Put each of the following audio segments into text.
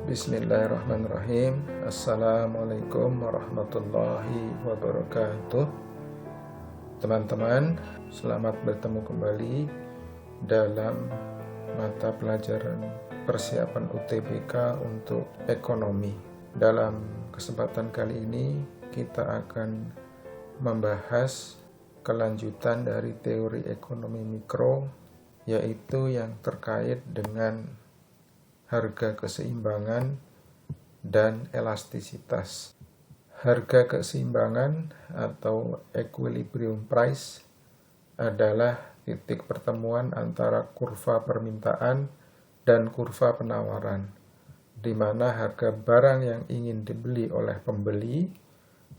Bismillahirrahmanirrahim. Assalamualaikum warahmatullahi wabarakatuh. Teman-teman, selamat bertemu kembali dalam mata pelajaran persiapan UTBK untuk ekonomi. Dalam kesempatan kali ini kita akan membahas kelanjutan dari teori ekonomi mikro, yaitu yang terkait dengan harga keseimbangan dan elastisitas. Harga keseimbangan atau equilibrium price adalah titik pertemuan antara kurva permintaan dan kurva penawaran, di mana harga barang yang ingin dibeli oleh pembeli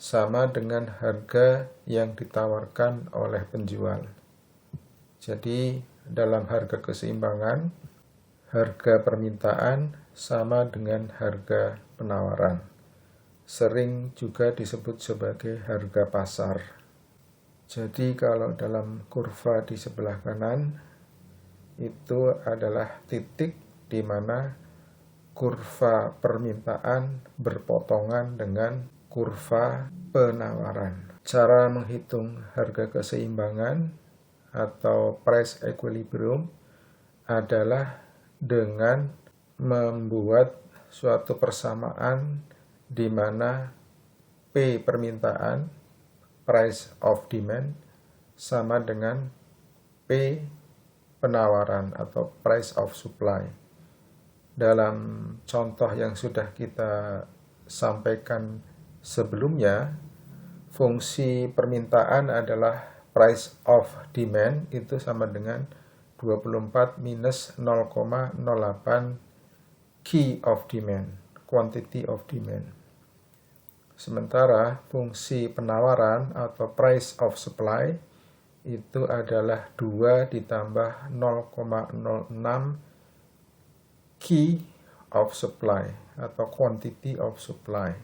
sama dengan harga yang ditawarkan oleh penjual. Jadi, dalam harga keseimbangan, harga permintaan sama dengan harga penawaran. Sering juga disebut sebagai harga pasar. Jadi kalau dalam kurva di sebelah kanan, itu adalah titik di mana kurva permintaan berpotongan dengan kurva penawaran. Cara menghitung harga keseimbangan atau price equilibrium adalah dengan membuat suatu persamaan di mana P permintaan, price of demand, sama dengan P penawaran atau price of supply. Dalam contoh yang sudah kita sampaikan sebelumnya, fungsi permintaan adalah price of demand itu sama dengan 24 minus 0,08 key of demand, quantity of demand. Sementara fungsi penawaran atau price of supply itu adalah 2 ditambah 0,06 key of supply atau quantity of supply.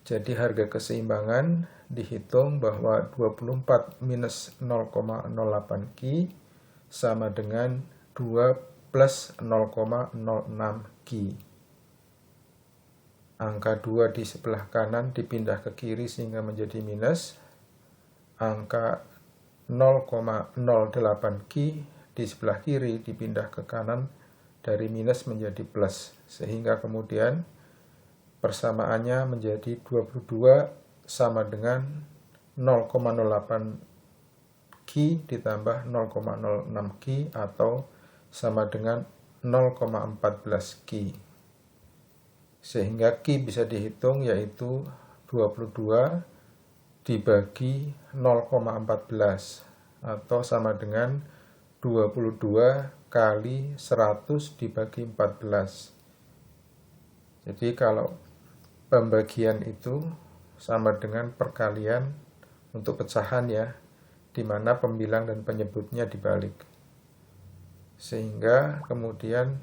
Jadi harga keseimbangan dihitung bahwa 24 minus 0,08 Ki sama dengan 2 plus 0,06 Ki. Angka 2 di sebelah kanan dipindah ke kiri sehingga menjadi minus. Angka 0,08 Ki di sebelah kiri dipindah ke kanan dari minus menjadi plus. Sehingga kemudian persamaannya menjadi 22 sama dengan 0,08 Ki ditambah 0,06 Ki atau sama dengan 0,14 Ki. Sehingga Ki bisa dihitung yaitu 22 dibagi 0,14 atau sama dengan 22 kali 100 dibagi 14. Jadi kalau pembagian itu sama dengan perkalian untuk pecahan ya, di mana pembilang dan penyebutnya dibalik. Sehingga kemudian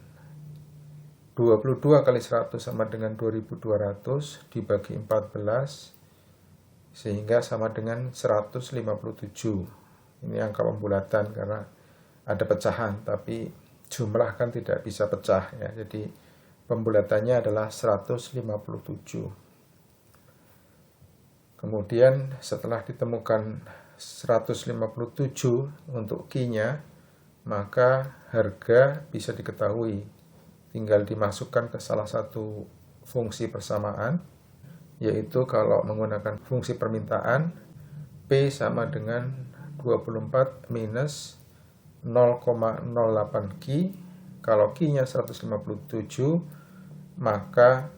22 kali 100 sama dengan 2200 dibagi 14, sehingga sama dengan 157. Ini angka pembulatan karena ada pecahan, tapi jumlah kan tidak bisa pecah ya, jadi pembulatannya adalah 157. Kemudian setelah ditemukan 157 untuk Q-nya, maka harga bisa diketahui. Tinggal dimasukkan ke salah satu fungsi persamaan, yaitu kalau menggunakan fungsi permintaan, P sama dengan 24 minus 0,08 Q. Kalau Q-nya 157, maka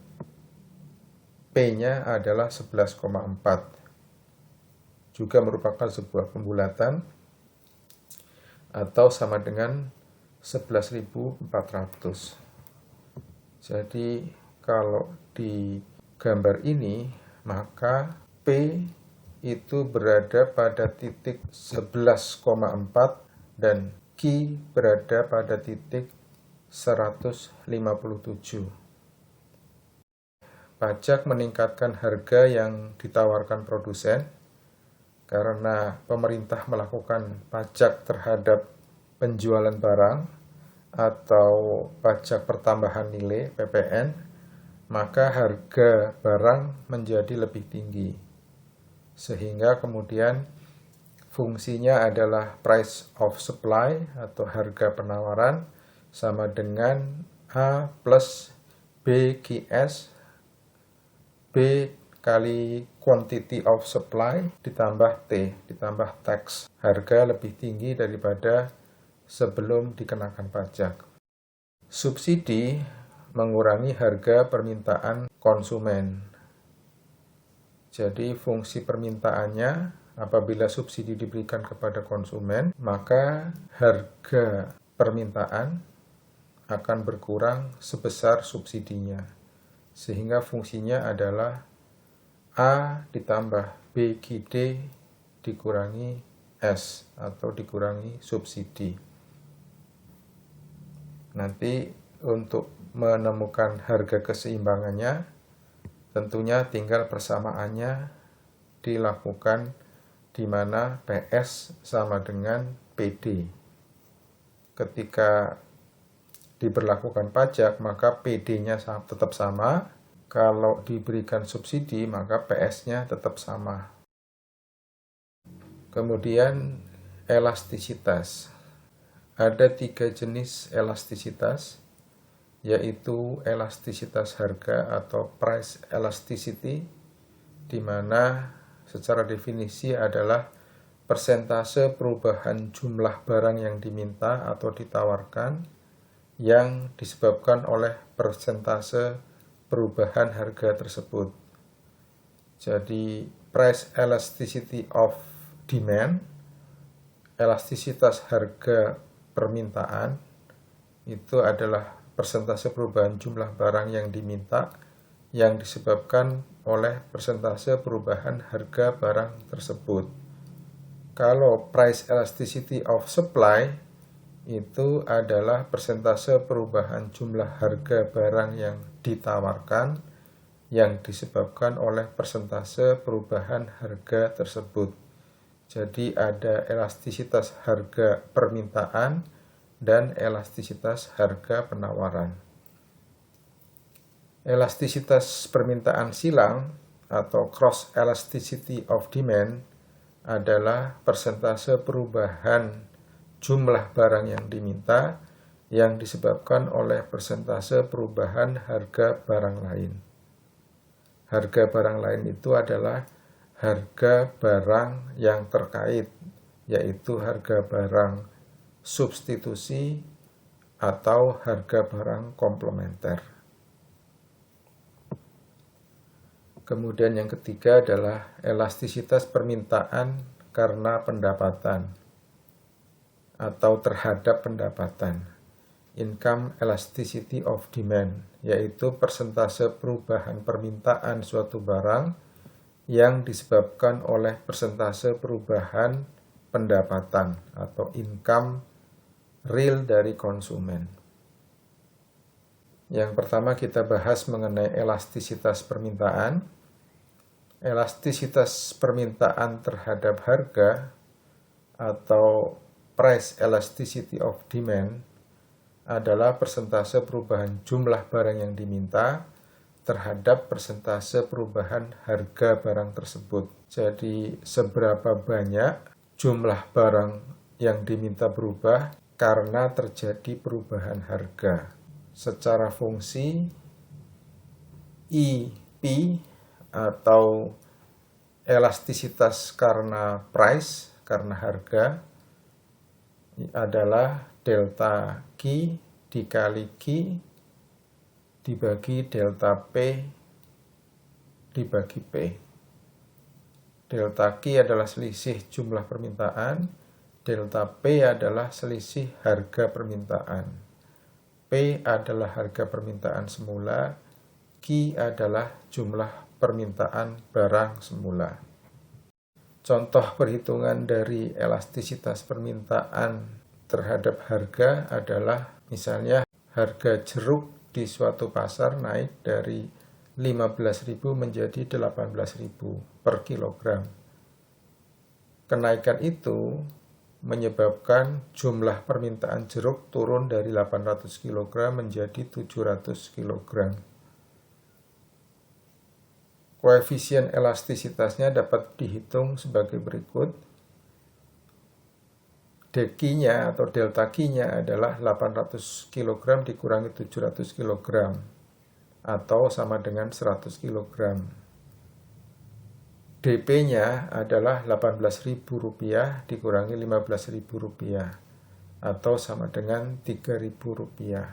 P-nya adalah 11,4. Juga merupakan sebuah pembulatan atau sama dengan 11.400. Jadi kalau di gambar ini, maka P itu berada pada titik 11,4 dan Q berada pada titik 157. Pajak meningkatkan harga yang ditawarkan produsen karena pemerintah melakukan pajak terhadap penjualan barang atau pajak pertambahan nilai (PPN), maka harga barang menjadi lebih tinggi. Sehingga kemudian fungsinya adalah price of supply atau harga penawaran sama dengan A plus BQS, B kali quantity of supply ditambah T, ditambah tax. Harga lebih tinggi daripada sebelum dikenakan pajak. Subsidi mengurangi harga permintaan konsumen. Jadi fungsi permintaannya, apabila subsidi diberikan kepada konsumen, maka harga permintaan akan berkurang sebesar subsidinya. Sehingga fungsinya adalah A ditambah BQD dikurangi S atau dikurangi subsidi. Nanti untuk menemukan harga keseimbangannya, tentunya tinggal persamaannya dilakukan di mana PS sama dengan PD. Ketika diberlakukan pajak, maka PD-nya tetap sama. Kalau diberikan subsidi, maka PS-nya tetap sama. Kemudian elastisitas. Ada 3 jenis elastisitas, yaitu elastisitas harga atau price elasticity, di mana secara definisi adalah persentase perubahan jumlah barang yang diminta atau ditawarkan yang disebabkan oleh persentase perubahan harga tersebut. Jadi price elasticity of demand, elastisitas harga permintaan, itu adalah persentase perubahan jumlah barang yang diminta yang disebabkan oleh persentase perubahan harga barang tersebut. Kalau price elasticity of supply itu adalah persentase perubahan jumlah harga barang yang ditawarkan yang disebabkan oleh persentase perubahan harga tersebut. Jadi ada elastisitas harga permintaan dan elastisitas harga penawaran. Elastisitas permintaan silang atau cross elasticity of demand adalah persentase perubahan jumlah barang yang diminta yang disebabkan oleh persentase perubahan harga barang lain. Harga barang lain itu adalah harga barang yang terkait, yaitu harga barang substitusi atau harga barang komplementer. Kemudian yang ketiga adalah elastisitas permintaan karena pendapatan atau terhadap pendapatan, income elasticity of demand, yaitu persentase perubahan permintaan suatu barang yang disebabkan oleh persentase perubahan pendapatan atau income real dari konsumen. Yang pertama kita bahas mengenai elastisitas permintaan. Elastisitas permintaan terhadap harga atau price elasticity of demand adalah persentase perubahan jumlah barang yang diminta terhadap persentase perubahan harga barang tersebut. Jadi seberapa banyak jumlah barang yang diminta berubah karena terjadi perubahan harga. Secara fungsi IP atau elastisitas karena price, karena harga, adalah delta Q dikali Q dibagi delta P dibagi P. Delta Q adalah selisih jumlah permintaan, delta P adalah selisih harga permintaan. P adalah harga permintaan semula, Q adalah jumlah permintaan barang semula. Contoh perhitungan dari elastisitas permintaan terhadap harga adalah misalnya harga jeruk di suatu pasar naik dari 15.000 menjadi 18.000 per kilogram. Kenaikan itu menyebabkan jumlah permintaan jeruk turun dari 800 kg menjadi 700 kg. Koefisien elastisitasnya dapat dihitung sebagai berikut. Q-nya atau delta Q-nya adalah 800 kg dikurangi 700 kg atau sama dengan 100 kg. DP-nya adalah Rp18.000 dikurangi Rp15.000 atau sama dengan Rp3.000.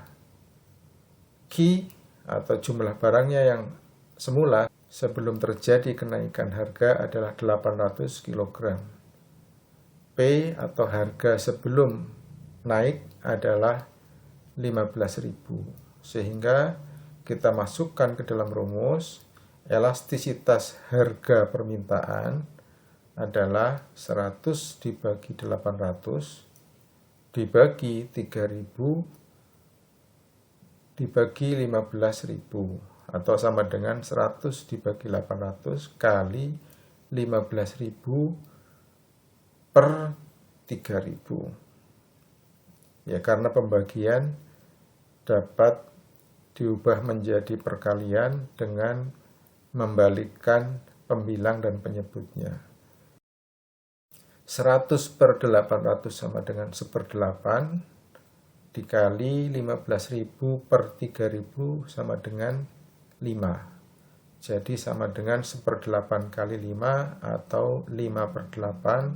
Q atau jumlah barangnya yang semula sebelum terjadi kenaikan harga adalah 800 kg. P atau harga sebelum naik adalah 15.000. Sehingga kita masukkan ke dalam rumus, elastisitas harga permintaan adalah 100 dibagi 800 dibagi 3.000 dibagi 15.000 atau sama dengan 100 dibagi 800 kali 15.000 per 3.000. Ya, karena pembagian dapat diubah menjadi perkalian dengan membalikkan pembilang dan penyebutnya. 100 per 800 sama dengan 1/8 dikali 15.000 per 3.000 sama dengan 5. Jadi sama dengan 1/8 kali 5 atau 5/8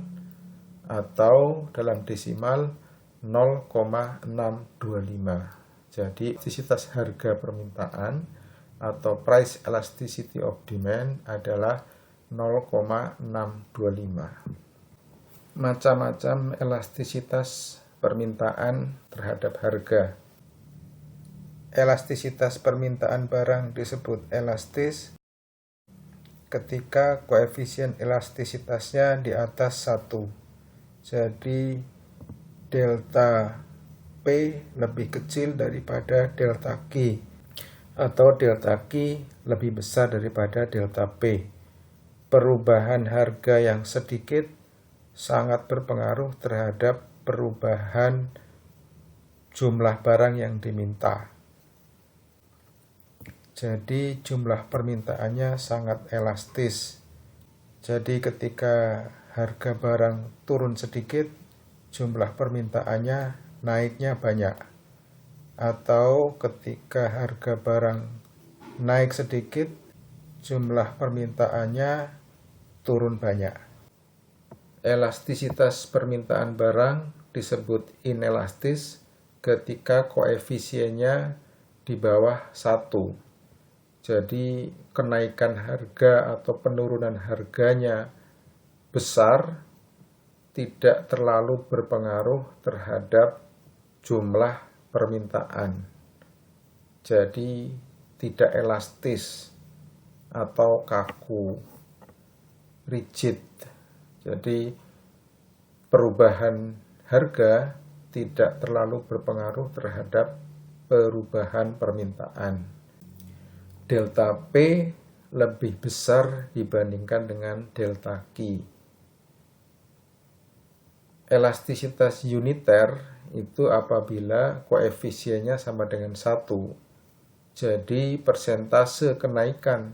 atau dalam desimal 0,625. Jadi elastisitas harga permintaan atau price elasticity of demand adalah 0,625. Macam-macam elastisitas permintaan terhadap harga. Elastisitas permintaan barang disebut elastis ketika koefisien elastisitasnya di atas 1. Jadi delta P lebih kecil daripada delta Q atau delta Q lebih besar daripada delta P. Perubahan harga yang sedikit sangat berpengaruh terhadap perubahan jumlah barang yang diminta. Jadi jumlah permintaannya sangat elastis. Jadi ketika harga barang turun sedikit, jumlah permintaannya naiknya banyak. Atau ketika harga barang naik sedikit, jumlah permintaannya turun banyak. Elastisitas permintaan barang disebut inelastis ketika koefisiennya di bawah 1. Jadi kenaikan harga atau penurunan harganya besar, tidak terlalu berpengaruh terhadap jumlah permintaan. Jadi tidak elastis atau kaku, rigid. Jadi perubahan harga tidak terlalu berpengaruh terhadap perubahan permintaan. Delta P lebih besar dibandingkan dengan delta Q. Elastisitas uniter itu apabila koefisiennya sama dengan 1. Jadi persentase kenaikan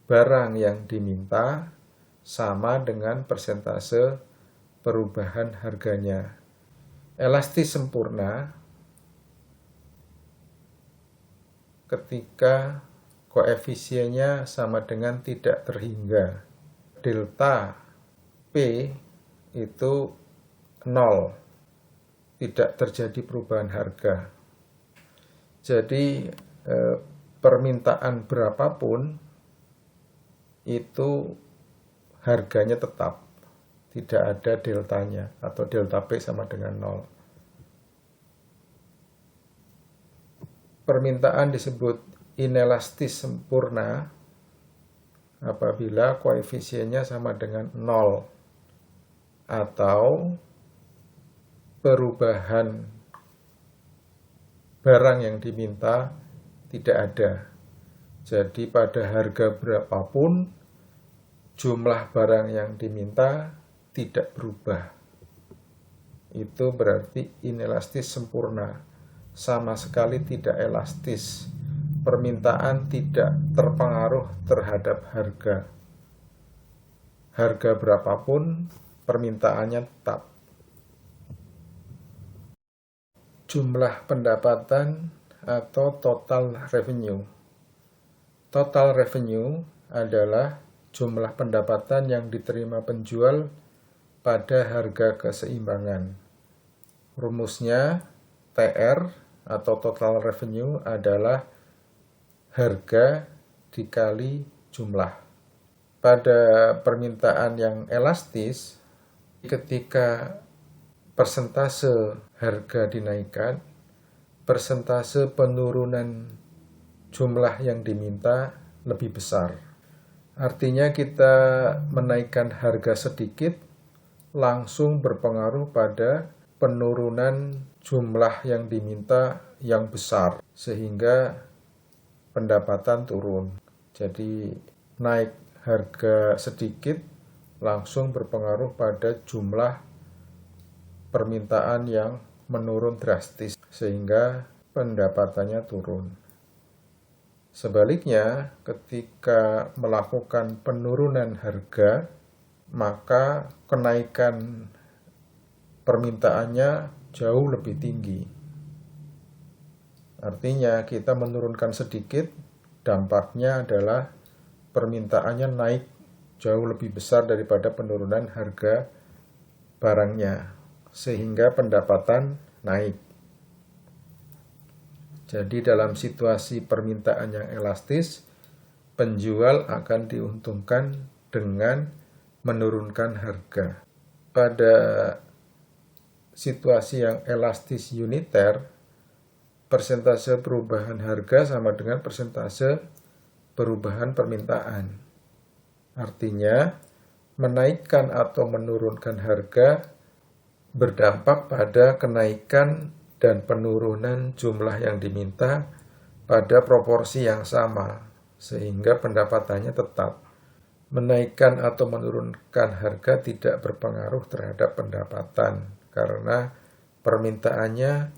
barang yang diminta sama dengan persentase perubahan harganya. Elastis sempurna ketika koefisiennya sama dengan tidak terhingga. Delta P itu 0, tidak terjadi perubahan harga. Jadi permintaan berapapun itu harganya tetap, tidak ada deltanya atau delta P sama dengan 0. Permintaan disebut inelastis sempurna apabila koefisiennya sama dengan 0 atau perubahan barang yang diminta tidak ada. Jadi pada harga berapapun jumlah barang yang diminta tidak berubah. itu berarti inelastis sempurna, sama sekali tidak elastis. Permintaan tidak terpengaruh terhadap harga. Harga berapapun, permintaannya tetap. Jumlah pendapatan atau total revenue. Total revenue adalah jumlah pendapatan yang diterima penjual pada harga keseimbangan. Rumusnya TR atau total revenue adalah harga dikali jumlah. Pada permintaan yang elastis, ketika persentase harga dinaikkan, persentase penurunan jumlah yang diminta lebih besar. Artinya kita menaikkan harga sedikit langsung berpengaruh pada penurunan jumlah yang diminta yang besar, sehingga pendapatan turun. Jadi naik harga sedikit langsung berpengaruh pada jumlah permintaan yang menurun drastis, sehingga pendapatannya turun. Sebaliknya, ketika melakukan penurunan harga, maka kenaikan permintaannya jauh lebih tinggi. Artinya kita menurunkan sedikit, dampaknya adalah permintaannya naik jauh lebih besar daripada penurunan harga barangnya, sehingga pendapatan naik. Jadi dalam situasi permintaan yang elastis, penjual akan diuntungkan dengan menurunkan harga. Pada situasi yang elastis uniter, persentase perubahan harga sama dengan persentase perubahan permintaan. Artinya, menaikkan atau menurunkan harga berdampak pada kenaikan dan penurunan jumlah yang diminta pada proporsi yang sama, sehingga pendapatannya tetap. Menaikkan atau menurunkan harga tidak berpengaruh terhadap pendapatan, karena permintaannya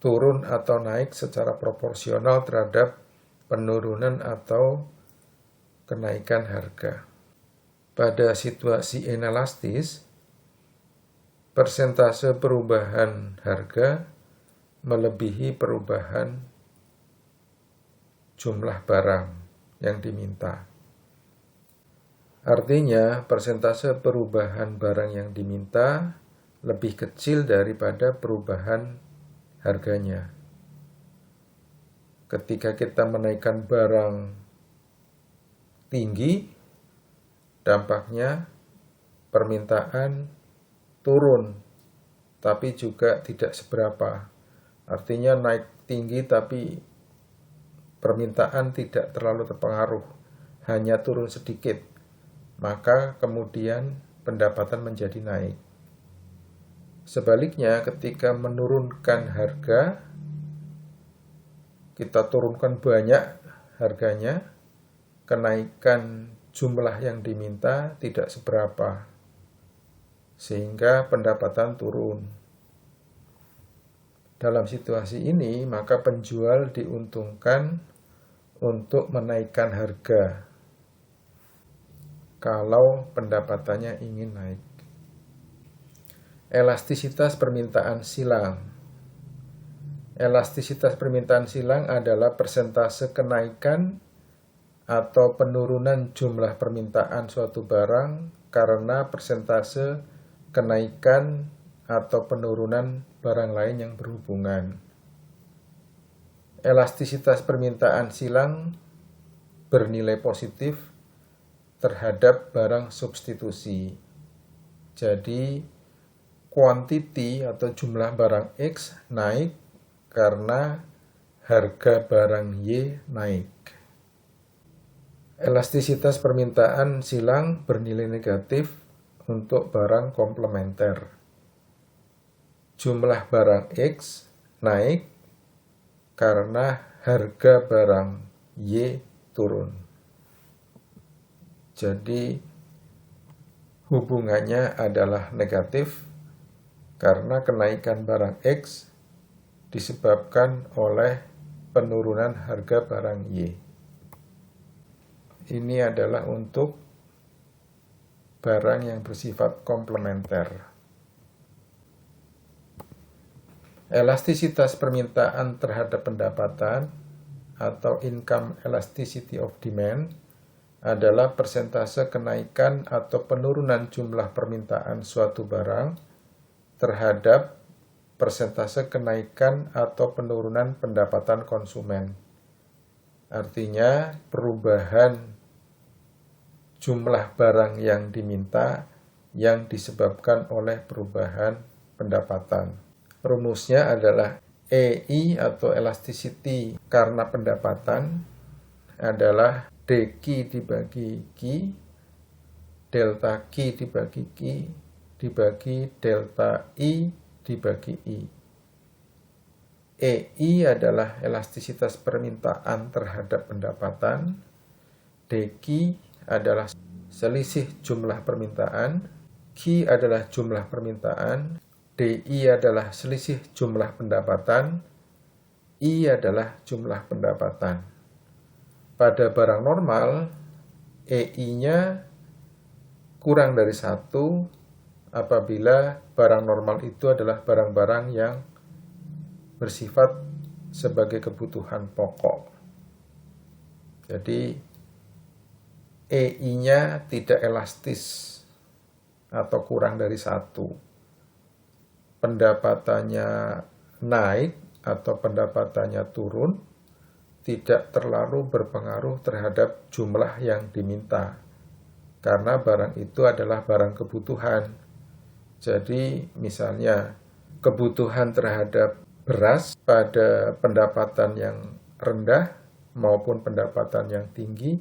turun atau naik secara proporsional terhadap penurunan atau kenaikan harga. Pada situasi inelastis, persentase perubahan harga melebihi perubahan jumlah barang yang diminta. Artinya, persentase perubahan barang yang diminta lebih kecil daripada perubahan harganya. Ketika kita menaikkan barang tinggi, dampaknya permintaan turun, tapi juga tidak seberapa. Artinya naik tinggi tapi permintaan tidak terlalu terpengaruh, hanya turun sedikit. Maka kemudian pendapatan menjadi naik. Sebaliknya, ketika menurunkan harga, kita turunkan banyak harganya, kenaikan jumlah yang diminta tidak seberapa, sehingga pendapatan turun. Dalam situasi ini, maka penjual diuntungkan untuk menaikkan harga kalau pendapatannya ingin naik. Elastisitas permintaan silang. Elastisitas permintaan silang adalah persentase kenaikan atau penurunan jumlah permintaan suatu barang karena persentase kenaikan atau penurunan barang lain yang berhubungan. Elastisitas permintaan silang bernilai positif terhadap barang substitusi. Jadi, quantity atau jumlah barang X naik karena harga barang Y naik. Elastisitas permintaan silang bernilai negatif untuk barang komplementer. Jumlah barang X naik karena harga barang Y turun. Jadi hubungannya adalah negatif karena kenaikan barang X disebabkan oleh penurunan harga barang Y. Ini adalah untuk barang yang bersifat komplementer. Elastisitas permintaan terhadap pendapatan atau income elasticity of demand adalah persentase kenaikan atau penurunan jumlah permintaan suatu barang terhadap persentase kenaikan atau penurunan pendapatan konsumen. Artinya, perubahan jumlah barang yang diminta yang disebabkan oleh perubahan pendapatan. Rumusnya adalah EI atau elasticity karena pendapatan adalah DQ dibagi Q, delta Q dibagi Q, dibagi delta I dibagi I. EI adalah elastisitas permintaan terhadap pendapatan, DQ adalah selisih jumlah permintaan, Q adalah jumlah permintaan, DI adalah selisih jumlah pendapatan, I adalah jumlah pendapatan. Pada barang normal, EI-nya kurang dari 1 apabila barang normal itu adalah barang-barang yang bersifat sebagai kebutuhan pokok. Jadi, EI-nya tidak elastis atau kurang dari 1. Pendapatannya naik atau pendapatannya turun tidak terlalu berpengaruh terhadap jumlah yang diminta, karena barang itu adalah barang kebutuhan. Jadi misalnya kebutuhan terhadap beras pada pendapatan yang rendah maupun pendapatan yang tinggi,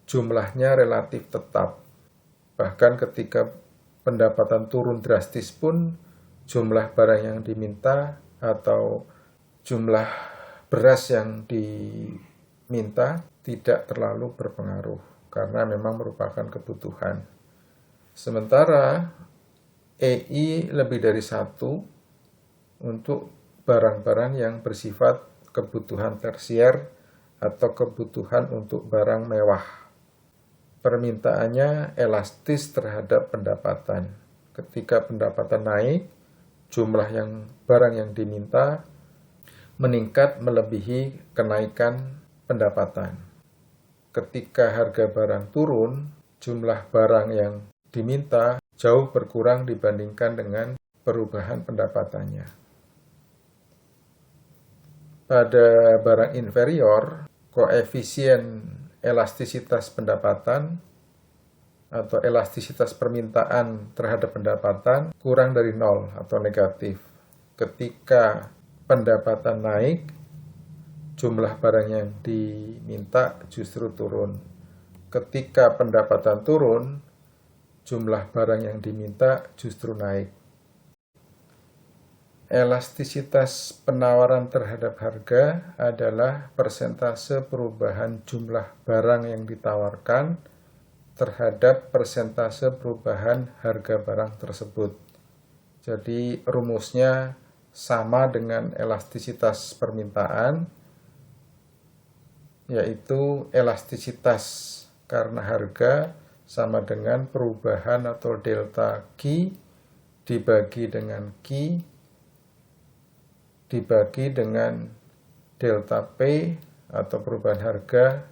jumlahnya relatif tetap. Bahkan ketika pendapatan turun drastis pun, jumlah barang yang diminta atau jumlah beras yang diminta tidak terlalu berpengaruh karena memang merupakan kebutuhan. Sementara EI lebih dari 1 untuk barang-barang yang bersifat kebutuhan tersier atau kebutuhan untuk barang mewah. Permintaannya elastis terhadap pendapatan. Ketika pendapatan naik, jumlah barang yang diminta meningkat melebihi kenaikan pendapatan. Ketika harga barang turun, jumlah barang yang diminta jauh berkurang dibandingkan dengan perubahan pendapatannya. Pada barang inferior, koefisien elastisitas pendapatan atau elastisitas permintaan terhadap pendapatan kurang dari 0 atau negatif. Ketika pendapatan naik, jumlah barang yang diminta justru turun. Ketika pendapatan turun, jumlah barang yang diminta justru naik. Elastisitas penawaran terhadap harga adalah persentase perubahan jumlah barang yang ditawarkan terhadap persentase perubahan harga barang tersebut. Jadi rumusnya sama dengan elastisitas permintaan, yaitu elastisitas karena harga sama dengan perubahan atau delta Q dibagi dengan Q dibagi dengan delta P atau perubahan harga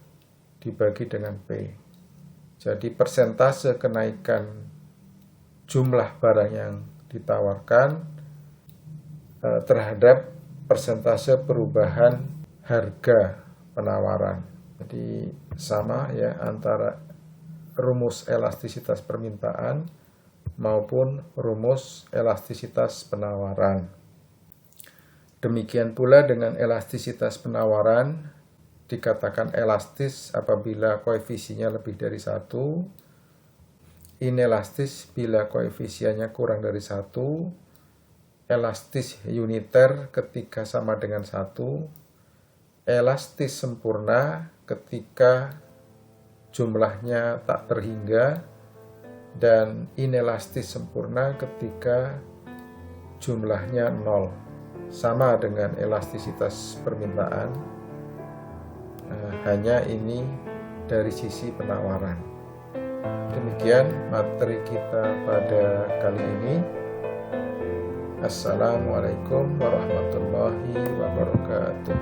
dibagi dengan P. Jadi persentase kenaikan jumlah barang yang ditawarkan terhadap persentase perubahan harga penawaran. Jadi sama ya antara rumus elastisitas permintaan maupun rumus elastisitas penawaran. Demikian pula dengan elastisitas penawaran, dikatakan elastis apabila koefisiennya lebih dari 1, inelastis bila koefisiennya kurang dari 1, elastis uniter ketika sama dengan 1, elastis sempurna ketika jumlahnya tak terhingga, dan inelastis sempurna ketika jumlahnya 0, sama dengan elastisitas permintaan, hanya ini dari sisi penawaran. Demikian materi kita pada kali ini. Assalamualaikum warahmatullahi wabarakatuh.